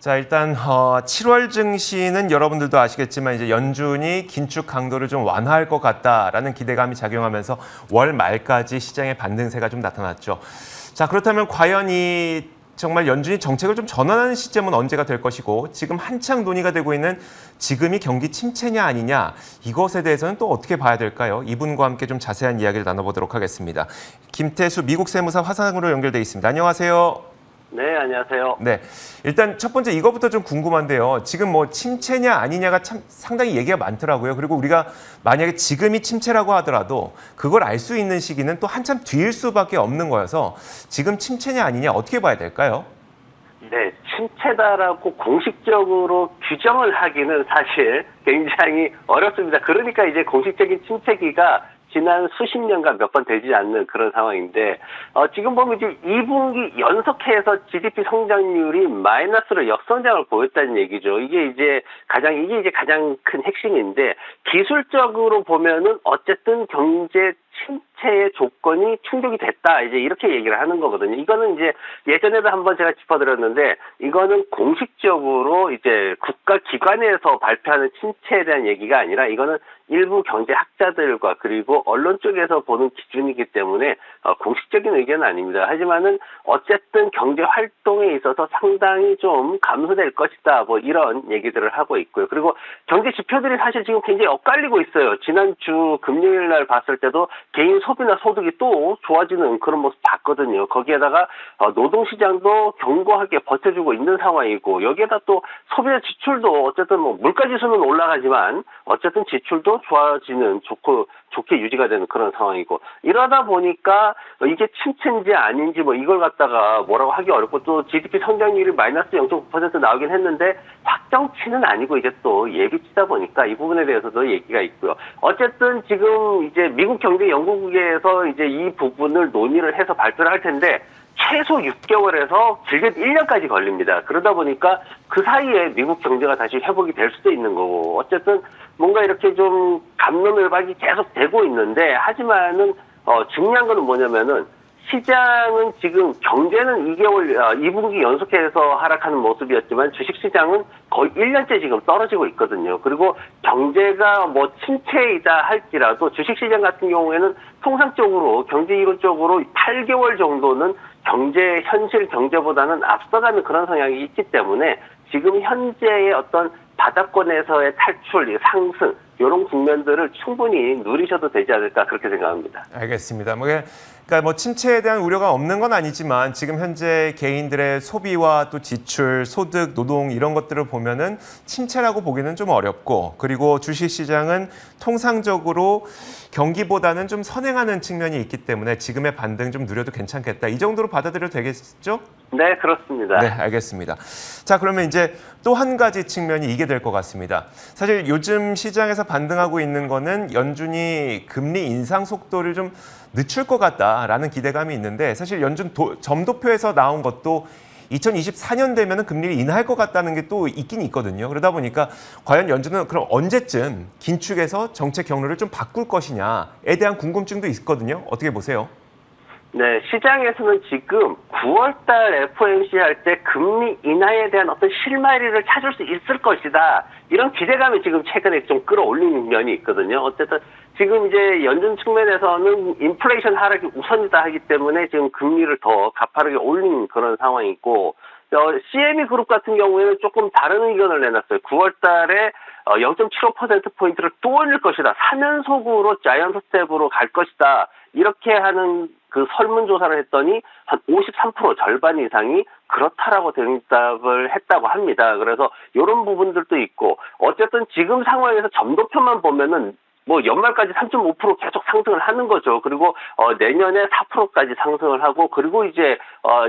자, 일단 7월 증시는 여러분들도 아시겠지만 이제 연준이 긴축 강도를 좀 완화할 것 같다라는 기대감이 작용하면서 월 말까지 시장의 반등세가 좀 나타났죠. 자, 그렇다면 과연 이 정말 연준이 정책을 좀 전환하는 시점은 언제가 될 것이고 지금 한창 논의가 되고 있는 지금이 경기 침체냐 아니냐 이것에 대해서는 또 어떻게 봐야 될까요? 이분과 함께 좀 자세한 이야기를 나눠보도록 하겠습니다. 김태수 미국 세무사 화상으로 연결돼 있습니다. 안녕하세요. 네, 안녕하세요. 네, 일단 첫 번째 이거부터 좀 궁금한데요. 지금 뭐 침체냐 아니냐가 참 상당히 얘기가 많더라고요. 그리고 우리가 만약에 지금이 침체라고 하더라도 그걸 알 수 있는 시기는 또 한참 뒤일 수밖에 없는 거여서 지금 침체냐 아니냐 어떻게 봐야 될까요? 네, 침체다라고 공식적으로 규정을 하기는 사실 굉장히 어렵습니다. 그러니까 이제 공식적인 침체기가 지난 수십 년간 몇 번 되지 않는 그런 상황인데, 지금 보면 이제 2분기 연속해서 GDP 성장률이 마이너스로 역성장을 보였다는 얘기죠. 이게 이제 가장 큰 핵심인데, 기술적으로 보면은 어쨌든 경제 침체의 조건이 충족이 됐다. 이제 이렇게 얘기를 하는 거거든요. 이거는 이제 예전에도 한번 제가 짚어드렸는데, 이거는 공식적으로 이제 국가기관에서 발표하는 침체에 대한 얘기가 아니라 이거는 일부 경제학자들과 그리고 언론 쪽에서 보는 기준이기 때문에 공식적인 의견은 아닙니다. 하지만은 어쨌든 경제 활동에 있어서 상당히 좀 감소될 것이다. 뭐 이런 얘기들을 하고 있고요. 그리고 경제 지표들이 사실 지금 굉장히 엇갈리고 있어요. 지난주 금요일 날 봤을 때도 개인 소비나 소득이 또 좋아지는 그런 모습 봤거든요. 거기에다가 노동시장도 견고하게 버텨주고 있는 상황이고 여기에다 또 소비자 지출도 어쨌든 뭐 물가지수는 올라가지만 어쨌든 지출도 좋아지는 좋게 유지가 되는 그런 상황이고 이러다 보니까 이게 침체인지 아닌지 뭐 이걸 갖다가 뭐라고 하기 어렵고 또 GDP 성장률이 마이너스 0.9% 나오긴 했는데 확정치는 아니고 이제 또 예비치다 보니까 이 부분에 대해서도 얘기가 있고요. 어쨌든 지금 이제 미국 경제연구국에서 이제 이 부분을 논의를 해서 발표를 할 텐데 최소 6개월에서 길게도 1년까지 걸립니다. 그러다 보니까 그 사이에 미국 경제가 다시 회복이 될 수도 있는 거고 어쨌든 뭔가 이렇게 좀 갑론을박이 계속 되고 있는데 하지만은 중요한 거는 뭐냐면은 시장은 지금 경제는 2분기 연속해서 하락하는 모습이었지만 주식시장은 거의 1년째 지금 떨어지고 있거든요. 그리고 경제가 뭐 침체이다 할지라도 주식시장 같은 경우에는 통상적으로 경제 이론적으로 8개월 정도는 현실 경제보다는 앞서가는 그런 성향이 있기 때문에 지금 현재의 어떤 바닥권에서의 탈출, 상승 이런 국면들을 충분히 누리셔도 되지 않을까 그렇게 생각합니다. 알겠습니다. 그러니까 뭐 침체에 대한 우려가 없는 건 아니지만 지금 현재 개인들의 소비와 또 지출, 소득, 노동 이런 것들을 보면은 침체라고 보기는 좀 어렵고 그리고 주식시장은 통상적으로 경기보다는 좀 선행하는 측면이 있기 때문에 지금의 반등 좀 누려도 괜찮겠다. 이 정도로 받아들여도 되겠죠? 네, 그렇습니다. 네, 알겠습니다. 자, 그러면 이제 또 한 가지 측면이 이게 될 것 같습니다. 사실 요즘 시장에서 반등하고 있는 거는 연준이 금리 인상 속도를 좀 늦출 것 같다라는 기대감이 있는데 사실 연준 점도표에서 나온 것도 2024년 되면 금리를 인하할 것 같다는 게 또 있긴 있거든요. 그러다 보니까 과연 연준은 그럼 언제쯤 긴축해서 정책 경로를 좀 바꿀 것이냐에 대한 궁금증도 있거든요. 어떻게 보세요? 네, 시장에서는 지금 9월달 FOMC 할 때 금리 인하에 대한 어떤 실마리를 찾을 수 있을 것이다. 이런 기대감이 지금 최근에 좀 끌어올린 면이 있거든요. 어쨌든 지금 이제 연준 측면에서는 인플레이션 하락이 우선이다 하기 때문에 지금 금리를 더 가파르게 올린 그런 상황이고 CME 그룹 같은 경우에는 조금 다른 의견을 내놨어요. 9월달에 0.75%포인트를 또 올릴 것이다. 3연속으로 자이언트 스텝으로 갈 것이다. 이렇게 하는 그 설문조사를 했더니 한 53% 절반 이상이 그렇다라고 대답을 했다고 합니다. 그래서 이런 부분들도 있고 어쨌든 지금 상황에서 점도표만 보면은 뭐 연말까지 3.5% 계속 상승을 하는 거죠. 그리고 내년에 4%까지 상승을 하고 그리고 이제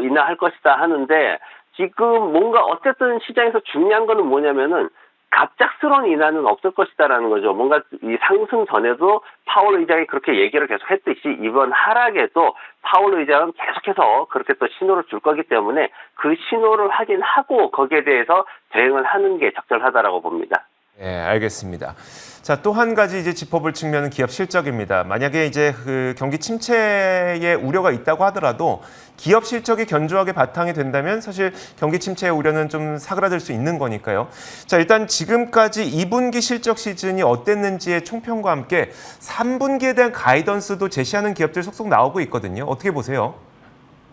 인하할 것이다 하는데 지금 뭔가 어쨌든 시장에서 중요한 거는 뭐냐면은 갑작스러운 인하는 없을 것이다라는 거죠. 뭔가 이 상승 전에도 파월 의장이 그렇게 얘기를 계속 했듯이 이번 하락에도 파월 의장은 계속해서 그렇게 또 신호를 줄 거기 때문에 그 신호를 확인하고 거기에 대해서 대응을 하는 게 적절하다라고 봅니다. 네, 알겠습니다. 자, 또 한 가지 이제 짚어볼 측면은 기업 실적입니다. 만약에 이제 그 경기 침체의 우려가 있다고 하더라도 기업 실적이 견조하게 바탕이 된다면 사실 경기 침체의 우려는 좀 사그라들 수 있는 거니까요. 자, 일단 지금까지 2분기 실적 시즌이 어땠는지의 총평과 함께 3분기에 대한 가이던스도 제시하는 기업들 속속 나오고 있거든요. 어떻게 보세요?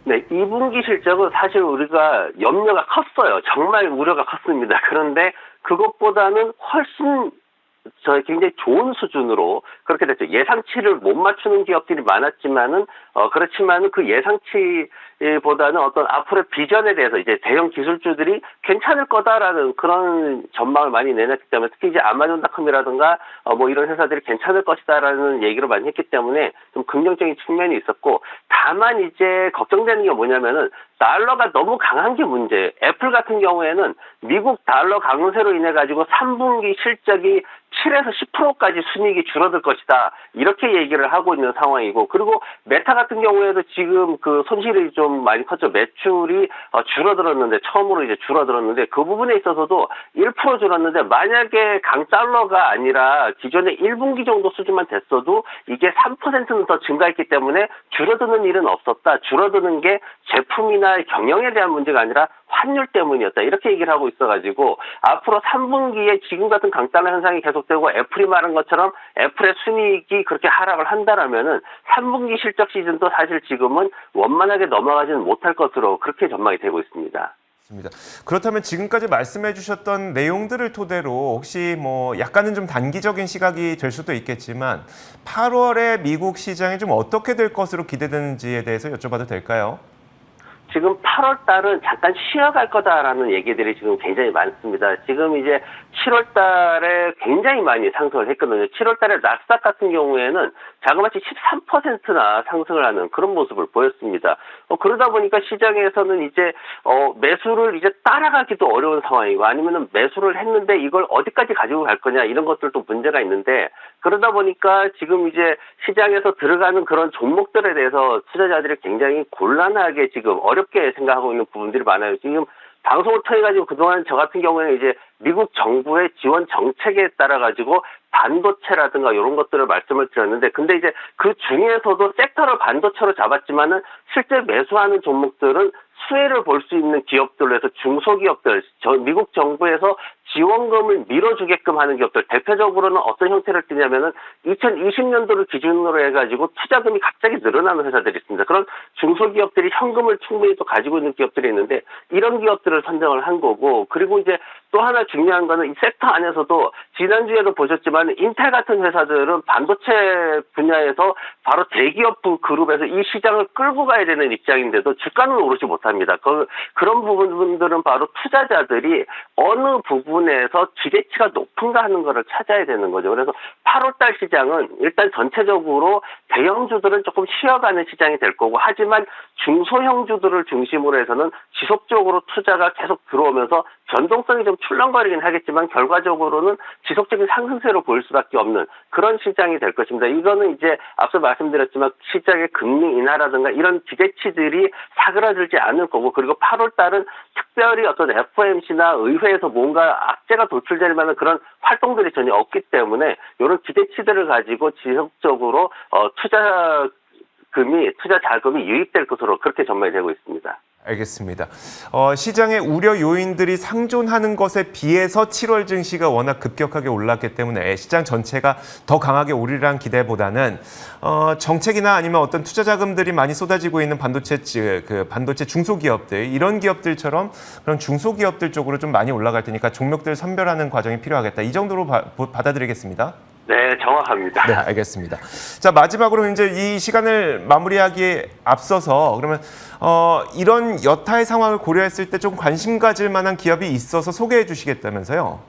네, 2분기 실적은 사실 우리가 염려가 컸어요. 정말 우려가 컸습니다. 그런데 그것보다는 훨씬 굉장히 좋은 수준으로 그렇게 됐죠. 예상치를 못 맞추는 기업들이 많았지만은 그렇지만은 그 예상치보다는 어떤 앞으로의 비전에 대해서 이제 대형 기술주들이 괜찮을 거다라는 그런 전망을 많이 내놨기 때문에 특히 이제 아마존닷컴이라든가 뭐 이런 회사들이 괜찮을 것이다라는 얘기를 많이 했기 때문에 좀 긍정적인 측면이 있었고, 다만 이제 걱정되는 게 뭐냐면은 달러가 너무 강한 게 문제예요. 애플 같은 경우에는 미국 달러 강세로 인해 가지고 3분기 실적이 7에서 10%까지 순이익이 줄어들 것이다, 이렇게 얘기를 하고 있는 상황이고, 그리고 메타 같은 경우에도 지금 그 손실이 좀 많이 컸죠. 매출이 줄어들었는데, 처음으로 이제 줄어들었는데 그 부분에 있어서도 1% 줄었는데, 만약에 강달러가 아니라 기존의 1분기 정도 수준만 됐어도 이게 3%는 더 증가했기 때문에 줄어드는 일은 없었다. 줄어드는 게 제품이나 경영에 대한 문제가 아니라 환율 때문이었다, 이렇게 얘기를 하고 있어가지고 앞으로 3분기에 지금 같은 강달러 현상이 계속되고 애플이 말한 것처럼 애플의 순이익이 그렇게 하락을 한다라면은 3분기 실적 시즌도 사실 지금은 원만하게 넘어가지는 못할 것으로 그렇게 전망이 되고 있습니다. 그렇다면 지금까지 말씀해 주셨던 내용들을 토대로 혹시 뭐 약간은 좀 단기적인 시각이 될 수도 있겠지만 8월에 미국 시장이 좀 어떻게 될 것으로 기대되는지에 대해서 여쭤봐도 될까요? 지금 8월 달은 잠깐 쉬어갈 거다라는 얘기들이 지금 굉장히 많습니다. 지금 이제 7월 달에 굉장히 많이 상승을 했거든요. 7월 달에 나스닥 같은 경우에는 자그마치 13%나 상승을 하는 그런 모습을 보였습니다. 그러다 보니까 시장에서는 이제 매수를 이제 따라가기도 어려운 상황이고, 아니면은 매수를 했는데 이걸 어디까지 가지고 갈 거냐, 이런 것들도 문제가 있는데, 그러다 보니까 지금 이제 시장에서 들어가는 그런 종목들에 대해서 투자자들이 굉장히 곤란하게 지금 어렵게 생각하고 있는 부분들이 많아요. 지금 방송을 통해 가지고 그동안 저 같은 경우에는 이제 미국 정부의 지원 정책에 따라 가지고 반도체라든가 이런 것들을 말씀을 드렸는데, 근데 이제 그 중에서도 섹터를 반도체로 잡았지만은 실제 매수하는 종목들은 수혜를 볼 수 있는 기업들로 해서 중소기업들, 미국 정부에서 지원금을 밀어주게끔 하는 기업들, 대표적으로는 어떤 형태를 띠냐면은 2020년도를 기준으로 해가지고 투자금이 갑자기 늘어나는 회사들이 있습니다. 그런 중소기업들이 현금을 충분히 또 가지고 있는 기업들이 있는데, 이런 기업들을 선정을 한 거고, 그리고 이제 또 하나 중요한 거는 이 섹터 안에서도 지난주에도 보셨지만 인텔 같은 회사들은 반도체 분야에서 바로 대기업 그룹에서 이 시장을 끌고 가야 되는 입장인데도 주가는 오르지 못합니다. 그런 부분들은 바로 투자자들이 어느 부분에서 기대치가 높은가 하는 것을 찾아야 되는 거죠. 그래서 8월달 시장은 일단 전체적으로 대형주들은 조금 쉬어가는 시장이 될 거고, 하지만 중소형주들을 중심으로 해서는 지속적으로 투자가 계속 들어오면서 변동성이 좀 출렁거리긴 하겠지만 결과적으로는 지속적인 상승세로 보일 수밖에 없는 그런 시장이 될 것입니다. 이거는 이제 앞서 말씀드렸지만 시장의 금리 인하라든가 이런 기대치들이 사그라들지 않을 거고, 그리고 8월 달은 특별히 어떤 FOMC나 의회에서 뭔가 악재가 도출될 만한 그런 활동들이 전혀 없기 때문에 이런 기대치들을 가지고 지속적으로 투자 자금이 유입될 것으로 그렇게 전망이 되고 있습니다. 알겠습니다. 시장의 우려 요인들이 상존하는 것에 비해서 7월 증시가 워낙 급격하게 올랐기 때문에 시장 전체가 더 강하게 오르리란 기대보다는 정책이나 아니면 어떤 투자 자금들이 많이 쏟아지고 있는 반도체 중소기업들, 이런 기업들처럼 그런 중소기업들 쪽으로 좀 많이 올라갈 테니까 종목들 선별하는 과정이 필요하겠다. 이 정도로 받아들이겠습니다. 네, 정확합니다. 네, 알겠습니다. 자, 마지막으로 이제 이 시간을 마무리하기에 앞서서 그러면 이런 여타의 상황을 고려했을 때 좀 관심 가질 만한 기업이 있어서 소개해 주시겠다면서요?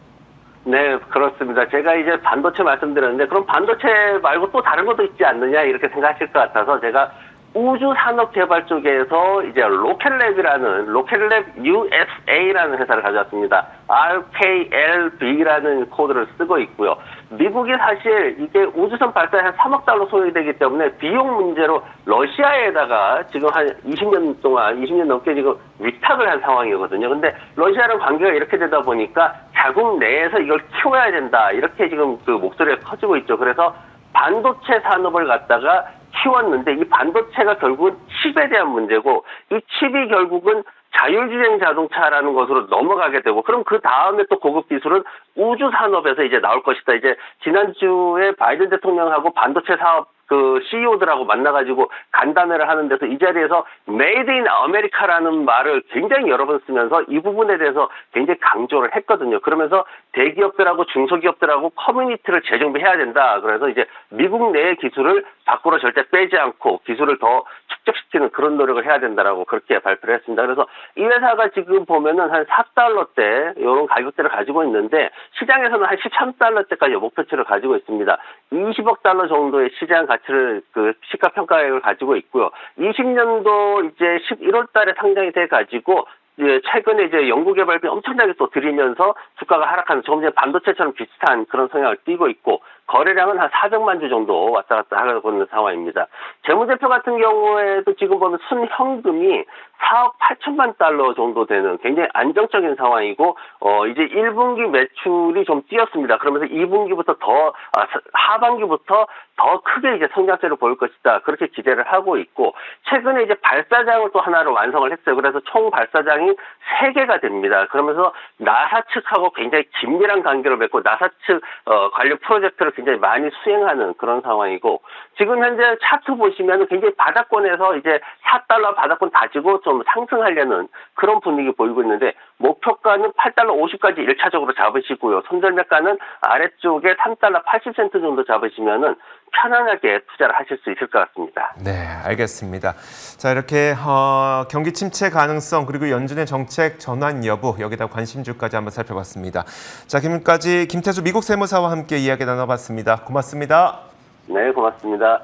네, 그렇습니다. 제가 이제 반도체 말씀드렸는데, 그럼 반도체 말고 또 다른 것도 있지 않느냐, 이렇게 생각하실 것 같아서 제가 우주 산업 개발 쪽에서 이제 로켓랩 USA라는 회사를 가져왔습니다. RKLB라는 코드를 쓰고 있고요. 미국이 사실 이게 우주선 발사에 한 3억 달러 소요되기 때문에 비용 문제로 러시아에다가 지금 한 20년 넘게 지금 위탁을 한 상황이거든요. 근데 러시아랑 관계가 이렇게 되다 보니까 자국 내에서 이걸 키워야 된다. 이렇게 지금 그 목소리가 커지고 있죠. 그래서 반도체 산업을 갖다가 키웠는데 이 반도체가 결국은 칩에 대한 문제고 이 칩이 결국은 자율주행 자동차라는 것으로 넘어가게 되고 그럼 그 다음에 또 고급 기술은 우주 산업에서 이제 나올 것이다. 이제 지난주에 바이든 대통령하고 반도체 사업 그 CEO들하고 만나가지고 간담회를 하는 데서 이 자리에서 메이드 인 아메리카라는 말을 굉장히 여러 번 쓰면서 이 부분에 대해서 굉장히 강조를 했거든요. 그러면서 대기업들하고 중소기업들하고 커뮤니티를 재정비해야 된다. 그래서 이제 미국 내의 기술을 밖으로 절대 빼지 않고 기술을 더 축적시키는 그런 노력을 해야 된다라고 그렇게 발표를 했습니다. 그래서 이 회사가 지금 보면은 한 4달러대 이런 가격대를 가지고 있는데 시장에서는 한 13달러대까지 목표치를 가지고 있습니다. 20억 달러 정도의 시장 가치를 그 시가 평가액을 가지고 있고요. 20년도 이제 11월 달에 상장이 돼 가지고 이제 최근에 이제 연구개발비 엄청나게 또 들이면서 주가가 하락하는 조금 전에 반도체처럼 비슷한 그런 성향을 띠고 있고 거래량은 한 400만 주 정도 왔다 갔다 하고 있는 상황입니다. 재무제표 같은 경우에도 지금 보면 순현금이 4억 8천만 달러 정도 되는 굉장히 안정적인 상황이고 이제 1분기 매출이 좀 뛰었습니다. 그러면서 2분기부터 하반기부터 더 크게 이제 성장세를 보일 것이다. 그렇게 기대를 하고 있고 최근에 이제 발사장을 또 하나를 완성을 했어요. 그래서 총 발사장이 3개가 됩니다. 그러면서 나사 측하고 굉장히 긴밀한 관계를 맺고 나사 측 관련 프로젝트를 굉장히 많이 수행하는 그런 상황이고 지금 현재 차트 보시면 굉장히 바닥권에서 이제 4달러 바닥권 다지고 좀 상승하려는 그런 분위기 보이고 있는데 목표가는 8달러 50까지 1차적으로 잡으시고요. 손절매가는 아래쪽에 3달러 80센트 정도 잡으시면은 편안하게 투자를 하실 수 있을 것 같습니다. 네, 알겠습니다. 자, 이렇게 경기 침체 가능성 그리고 연준의 정책 전환 여부 여기다 관심주까지 한번 살펴봤습니다. 자, 지금까지 김태수 미국 세무사와 함께 이야기 나눠봤습니다. 고맙습니다. 네, 고맙습니다.